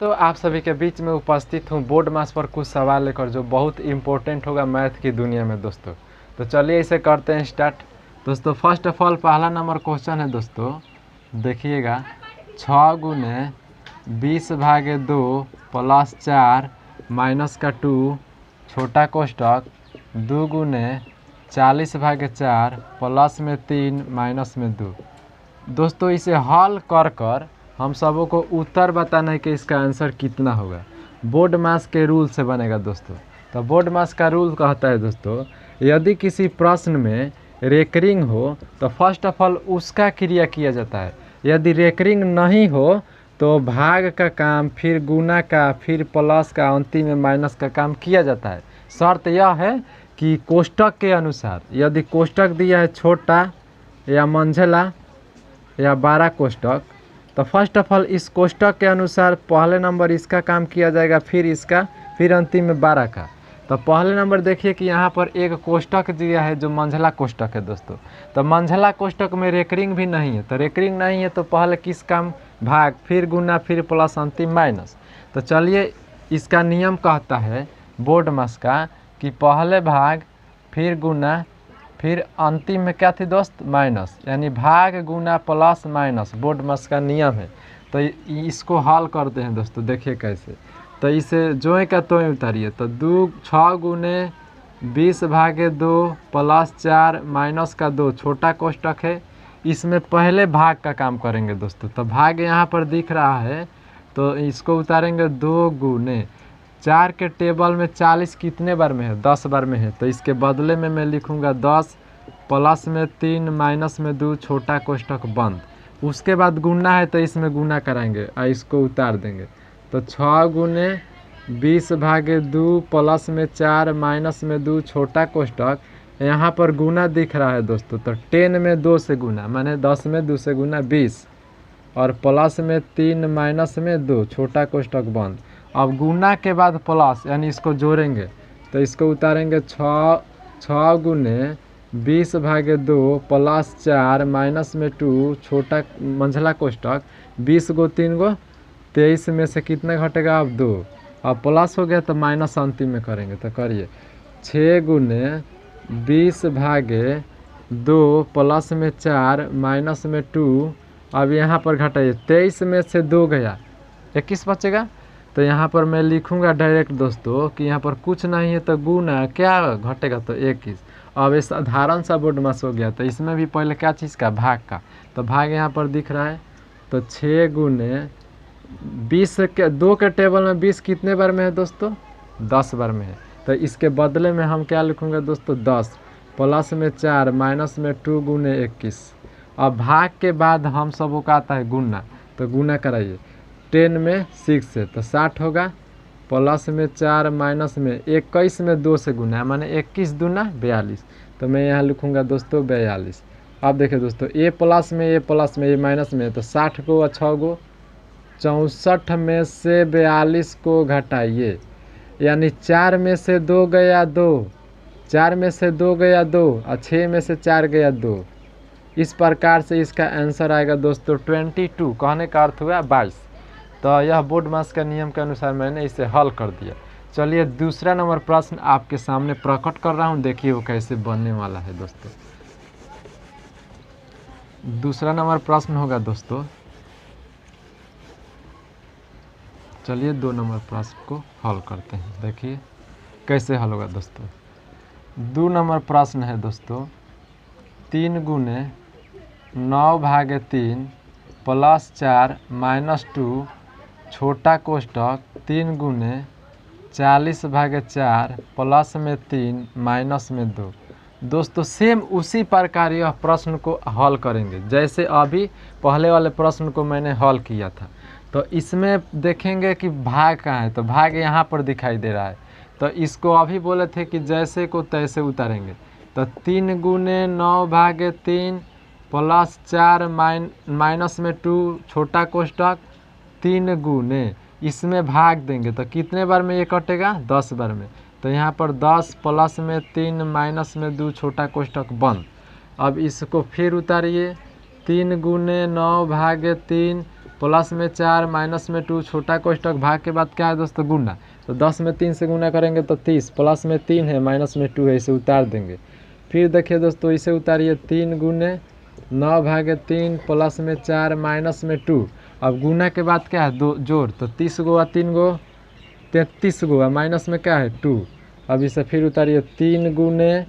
तो आप सभी के बीच में उपस्थित हूँ बोर्ड मास पर कुछ सवाल लेकर जो बहुत इम्पोर्टेंट होगा मैथ की दुनिया में दोस्तों। तो चलिए इसे करते हैं स्टार्ट। दोस्तों फर्स्ट ऑफ ऑल पहला नंबर क्वेश्चन है दोस्तों, देखिएगा 6 गुने 20/2 प्लस 4 माइनस का 2 छोटा कोष्टक 2 गुने 40/4 प्लस में 3 माइनस में 2। दोस्तों इसे हल कर हम सबों को उत्तर बताना है कि इसका आंसर कितना होगा। बोर्ड मास के रूल से बनेगा दोस्तों। तो बोर्ड मास का रूल कहता है दोस्तों, यदि किसी प्रश्न में रेकरिंग हो तो फर्स्ट ऑफ ऑल उसका क्रिया किया जाता है। यदि रेकरिंग नहीं हो तो भाग का काम, फिर गुना का, फिर प्लस का, अंतिम में माइनस का काम किया जाता है। शर्त यह है कि कोष्टक के अनुसार, यदि कोष्टक दिया है छोटा या मंझला या 12 कोष्टक, तो फर्स्ट ऑफ ऑल इस कोष्टक के अनुसार पहले नंबर इसका काम किया जाएगा, फिर इसका, फिर अंतिम में 12 का। तो पहले नंबर देखिए कि यहाँ पर एक कोष्टक दिया है जो मंझला कोष्टक है दोस्तों। तो मंझला कोष्टक में रेकरिंग भी नहीं है, तो रेकरिंग नहीं है तो पहले किस काम, भाग, फिर गुना, फिर प्लस, अंतिम माइनस। तो चलिए इसका नियम कहता है बोर्ड मास का कि पहले भाग, फिर गुना, फिर अंतिम में क्या थी दोस्त, माइनस, यानी भाग गुना प्लस माइनस बोर्ड मास का नियम है। तो इसको हल करते हैं दोस्तों, देखिए कैसे। तो इसे जो का तो उतारिए। तो 6 गुने 20/2 प्लस 4 माइनस का 2 छोटा कोष्टक है, इसमें पहले भाग का काम करेंगे दोस्तों। तो भाग यहाँ पर दिख रहा है तो इसको उतारेंगे 2 गुने 4 के टेबल में 40 कितने बार में है, 10 बार में है। तो इसके बदले में मैं लिखूंगा 10 प्लस में 3 माइनस में 2 छोटा कोष्टक बंद। उसके बाद गुना है तो इसमें गुना कराएंगे और इसको उतार देंगे। तो 6 गुने 20/2 प्लस में 4 माइनस में 2 छोटा कोष्टक, यहाँ पर गुना दिख रहा है दोस्तों। तो 10 में 2 से गुना, माने 10 में 2 से गुना 20, और प्लस में 3 माइनस में 2 छोटा कोष्टक बंद। अब गुना के बाद प्लस, यानी इसको जोड़ेंगे तो इसको उतारेंगे 6 गुने 20/2 प्लस 4 माइनस में 2 छोटा मंझला कोष्टक, 20 गो 3 गो 23 में से कितना घटेगा, अब 2। अब प्लस हो गया तो माइनस अंतिम में करेंगे। तो करिए 6 गुने 20/2 प्लस में 4 माइनस में 2, अब यहाँ पर घटाइए 23 में से 2 गया, 21 बचेगा। तो यहाँ पर मैं लिखूंगा डायरेक्ट दोस्तों कि यहाँ पर कुछ नहीं है तो गुना क्या घटेगा, तो 21। अब ये साधारण सा बोर्ड मास हो गया। तो इसमें भी पहले क्या चीज़ का, भाग का। तो भाग यहाँ पर दिख रहा है। तो 6 गुने 20 के 2 के टेबल में 20 कितने बार में है दोस्तों, 10 बार में है। तो इसके बदले में हम क्या लिखूंगे दोस्तों, 10 प्लस में 4 माइनस में 2 गुने 21। अब भाग के बाद हम सबों का आता है गुना, तो गुना कराइए 10 में 6 से तो 60 होगा, प्लस में 4 माइनस में 21 में 2 से गुना, माने 21 दूना 42। तो मैं यहाँ लिखूँगा दोस्तों 42। अब देखिए दोस्तों, ए प्लस में ये माइनस में, तो 60 को और 6 गो 64 में से 42 को घटाइए, यानी 4 में से 2 गया 2, 4 में से 2 गया 2, और 6 में से 4 गया 2। इस प्रकार से इसका आंसर आएगा दोस्तों 22, कहने का अर्थ हुआ 22। तो यह बोर्ड मास का नियम के अनुसार मैंने इसे हल कर दिया। चलिए दूसरा नंबर प्रश्न आपके सामने प्रकट कर रहा हूँ, देखिए वो कैसे बनने वाला है दोस्तों। दूसरा नंबर प्रश्न होगा दोस्तों, चलिए 2 नंबर प्रश्न को हल करते हैं, देखिए कैसे हल होगा दोस्तों। 2 नंबर प्रश्न है दोस्तों, 3 गुने 9/3 प्लस 4 माइनस 2 छोटा कोष्टक 3 गुने 40/4 प्लस में 3 माइनस में 2। दोस्तों सेम उसी प्रकार यह प्रश्न को हल करेंगे जैसे अभी पहले वाले प्रश्न को मैंने हल किया था। तो इसमें देखेंगे कि भाग कहाँ है, तो भाग यहाँ पर दिखाई दे रहा है। तो इसको अभी बोले थे कि जैसे को तैसे उतारेंगे। तो 3 गुने 9/3 प्लस 4 माइनस में 2 छोटा कोष्टक 3 गुने, इसमें भाग देंगे तो कितने बार में ये कटेगा, 10 बार में। तो यहाँ पर 10 प्लस में 3 माइनस में 2 छोटा कोष्टक बंद। अब इसको फिर उतारिए, 3 गुने 9/3 प्लस में 4 माइनस में 2, छोटा कोष्टक भाग के बाद क्या है दोस्तों गुना, तो 10 में 3 से गुना करेंगे तो 30, प्लस में 3 है माइनस में 2 है, इसे उतार देंगे। फिर देखिए दोस्तों इसे उतारिए 3 गुने 9 भागे 3 प्लस में 4 माइनस में 2, अब गुना के बाद क्या है दो जोड़, तो 30 गो और 3 गो 33 गो, माइनस में क्या है 2, अब इसे फिर उतारिए 3 गुने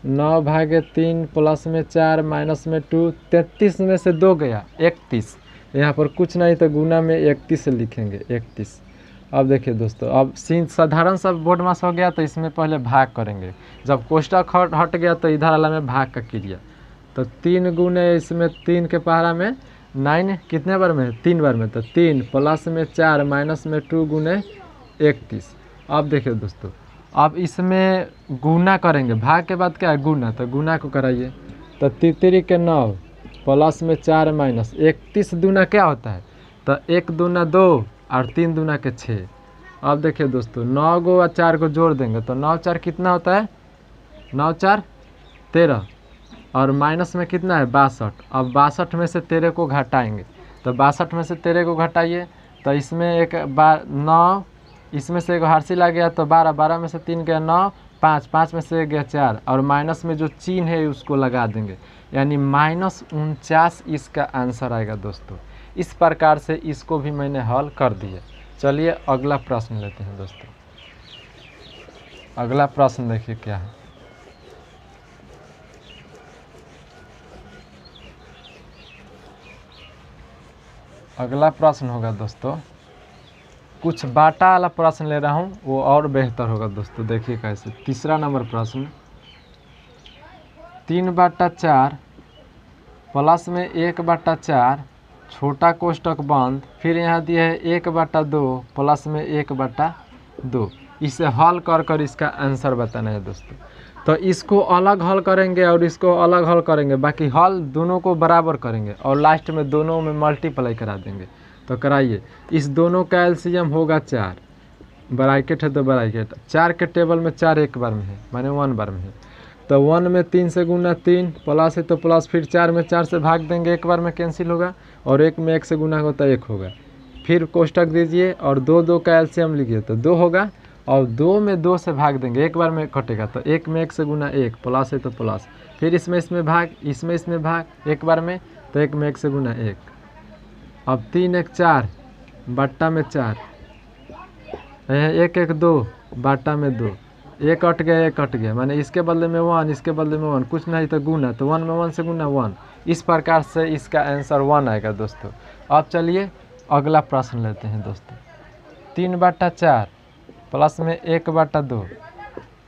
9 भागे 3 प्लस में 4 माइनस में 2, 33 में से 2 गया 31, यहाँ पर कुछ नहीं तो गुना में 31 लिखेंगे 31। अब देखिए दोस्तों अब साधारण सा बोर्ड मास हो गया तो इसमें पहले भाग करेंगे, जब कोष्टक हट गया तो इधर वाला में भाग का क्रिया, तो 3 गुने इसमें 3 के पहाड़ा में 9 कितने बार में है 3 बार में, तो 3 प्लस में 4 माइनस में 2 गुने 31। अब देखिए दोस्तों अब इसमें गुना करेंगे, भाग के बाद क्या है गुना, तो गुना को कराइए, तो 3 के 9 प्लस में 4 माइनस 31 दूना क्या होता है, तो 1 दूना 2 और 3 दूना के 6। अब देखिए दोस्तों 9 गो और 4 को जोड़ देंगे तो 9 4 कितना होता है 9 4 13 और माइनस में कितना है 62, अब 62 में से 13 को घटाएंगे, तो 62 में से 13 को घटाइए तो इसमें एक 9, इसमें से एक हर्षिल आ गया तो 12, 12 में से 3 गया 9, 5, 5 में से गया 4 और माइनस में जो चिन्ह है उसको लगा देंगे, यानी -49 इसका आंसर आएगा दोस्तों। इस प्रकार से इसको भी मैंने हल कर दिया। चलिए अगला प्रश्न लेते हैं दोस्तों। अगला प्रश्न देखिए क्या है। अगला प्रश्न होगा दोस्तों, कुछ बाटा वाला प्रश्न ले रहा हूँ वो और बेहतर होगा दोस्तों। देखिए कैसे, तीसरा नंबर प्रश्न 3/4 प्लस में 1/4 छोटा कोष्टक बंद, फिर यहाँ दिया है 1/2 प्लस में 1/2, इसे हल कर कर इसका आंसर बताना है दोस्तों। तो इसको अलग हल करेंगे और इसको अलग हल करेंगे, बाकी हल दोनों को बराबर करेंगे और लास्ट में दोनों में मल्टीप्लाई करा देंगे। तो कराइए, इस दोनों का एलसीएम होगा 4, ब्रैकेट है तो ब्रैकेट, 4 के टेबल में 4 एक बार में है माने 1 बार में है, तो 1 में 3 से गुना 3 प्लस है तो प्लस, फिर 4 में 4 से भाग देंगे, एक बार में कैंसिल होगा और 1 में 1 से गुना होता है 1 होगा। फिर कोष्टक दीजिए और 2 का एलसीएम लिखिए तो 2 होगा और 2 में 2 से भाग देंगे, एक बार में कटेगा तो 1 में 1 से गुना 1 प्लस है तो प्लस, फिर इसमें भाग, इसमें भाग एक बार में तो 1 में 1 से गुना 1। अब 3 1 4 बट्टा में 4, 1 1 2 बट्टा में 2, 1 कट गया 1 कट गया, माने इसके बदले में 1 इसके बदले में 1, कुछ नहीं तो गुना, तो 1 में 1 से गुना 1। इस प्रकार से इसका आंसर 1 आएगा दोस्तों। अब चलिए अगला प्रश्न लेते हैं दोस्तों। 3/4 प्लस में 1/2,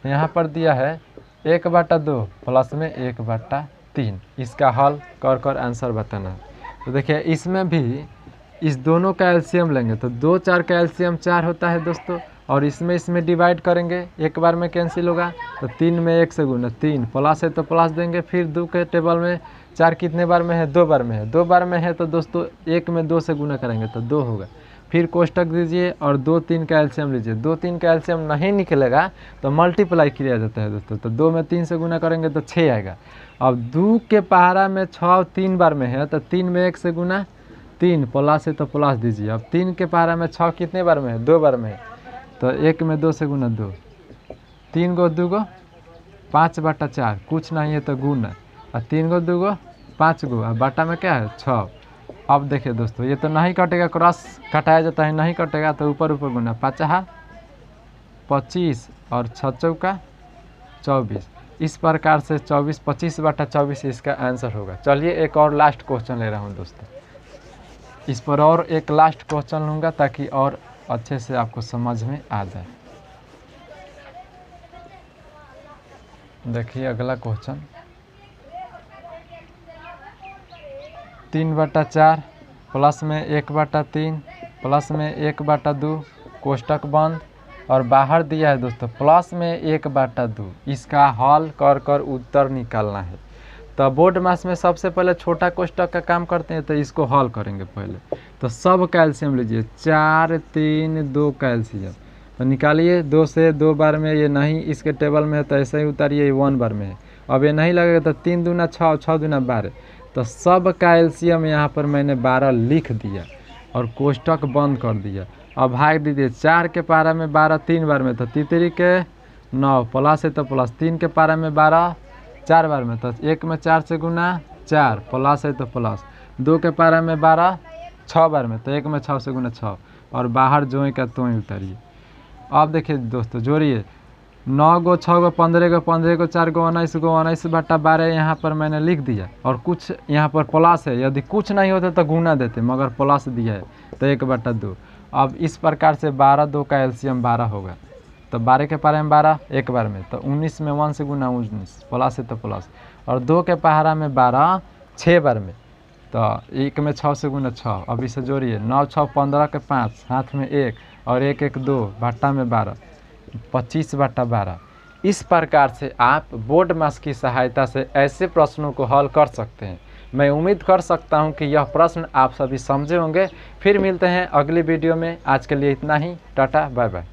यहाँ पर दिया है 1/2 प्लस में 1/3, इसका हल कर कर आंसर बताना है। तो देखिए इसमें भी इस दोनों का एलसीएम लेंगे तो 2 4 का एलसीएम 4 होता है दोस्तों, और इसमें डिवाइड करेंगे, एक बार में कैंसिल होगा तो 3 में 1 से गुना 3 प्लस है तो प्लस देंगे, फिर 2 के टेबल में 4 कितने बार में है 2 बार में है, 2 बार में है तो दोस्तों 1 में 2 से गुना करेंगे तो 2 होगा। फिर कोष्टक दीजिए और 2 3 का एलसीएम लीजिए, 2 3 का एलसीएम नहीं निकलेगा तो मल्टीप्लाई किया जाता है दोस्तों, तो 2 में 3 से गुना करेंगे तो 6 आएगा। अब 2 के पहाड़ा में 6 3 बार में है तो 3 में 1 से गुना 3 प्लस है तो प्लस दीजिए, अब 3 के पहाड़ा में 6 कितने बार में है 2 बार में है, तो 1 में 2 से गुना 2, 3 गो 2 गो 5/4, कुछ नहीं है तो गुना, और 3 गो 2 गो 5 गो, और बाटा में क्या है 6। अब देखिए दोस्तों ये तो नहीं कटेगा, क्रॉस कटाया जाता है, नहीं कटेगा तो ऊपर ऊपर गुना, 5 25 और 6 चौका 24, इस प्रकार से 24 25/24 इसका आंसर होगा। चलिए एक और लास्ट क्वेश्चन ले रहा हूँ दोस्तों, इस पर और एक लास्ट क्वेश्चन लूँगा ताकि और अच्छे से आपको समझ में आ जाए। देखिए अगला क्वेश्चन 3/4 प्लस में 1/3 प्लस में 1/2 कोष्टक बंद, और बाहर दिया है दोस्तों प्लस में 1/2, इसका हल कर कर उत्तर निकालना है। तो बोर्ड मास में सबसे पहले छोटा कोष्टक का काम करते हैं, तो इसको हल करेंगे पहले। तो सब का एलसीएम लीजिए, 4 3 2 का एलसीएम तो निकालिए, 2 से 2 बार में ये नहीं इसके टेबल में है तो ऐसे ही उतारिए, 1 बार में है, अब ये नहीं लगेगा तो 3 दूना 6 6 दूना 12, तो सब का एलसीएम यहाँ पर मैंने 12 लिख दिया। और कोष्टक बंद कर दिया। अब भाग दीजिए 4 के पारा में 12 3 बार में, तो तीतरी के 9 प्लस है तो प्लस, 3 के पारा में 12 4 बार में, तो 1 में 4 से गुना 4 प्लस है तो प्लस, 2 के पारा में 12 6 बार में, तो 1 में 6 से गुना 6 और बाहर जो का तो ही उतारिए। अब देखिए दोस्तों जोड़िए 9 गो 6 गो 15 गो 15 गो 4 गो 19 गो 19 बटा 12 यहाँ पर मैंने लिख दिया और कुछ यहाँ पर प्लस है, यदि कुछ नहीं होता तो गुना देते मगर प्लस दिया है तो 1 बटा 2। अब इस प्रकार से 12 2 का एलसीएम 12 होगा, तो 12 के पारे में 12 एक बार में, तो 19 में 1 से गुना 19 प्लस है तो प्लस, और 2 के पहाड़ा में 12 6 बार में, तो 1 में 6 से गुना 6। अब इसे जोड़िए 9 6 15 के 5 हाथ में 1 और 1 1 2 भट्टा में 12 25 बटा 12। इस प्रकार से आप बोर्ड मास की सहायता से ऐसे प्रश्नों को हल कर सकते हैं। मैं उम्मीद कर सकता हूं कि यह प्रश्न आप सभी समझे होंगे। फिर मिलते हैं अगली वीडियो में, आज के लिए इतना ही, टाटा बाय बाय।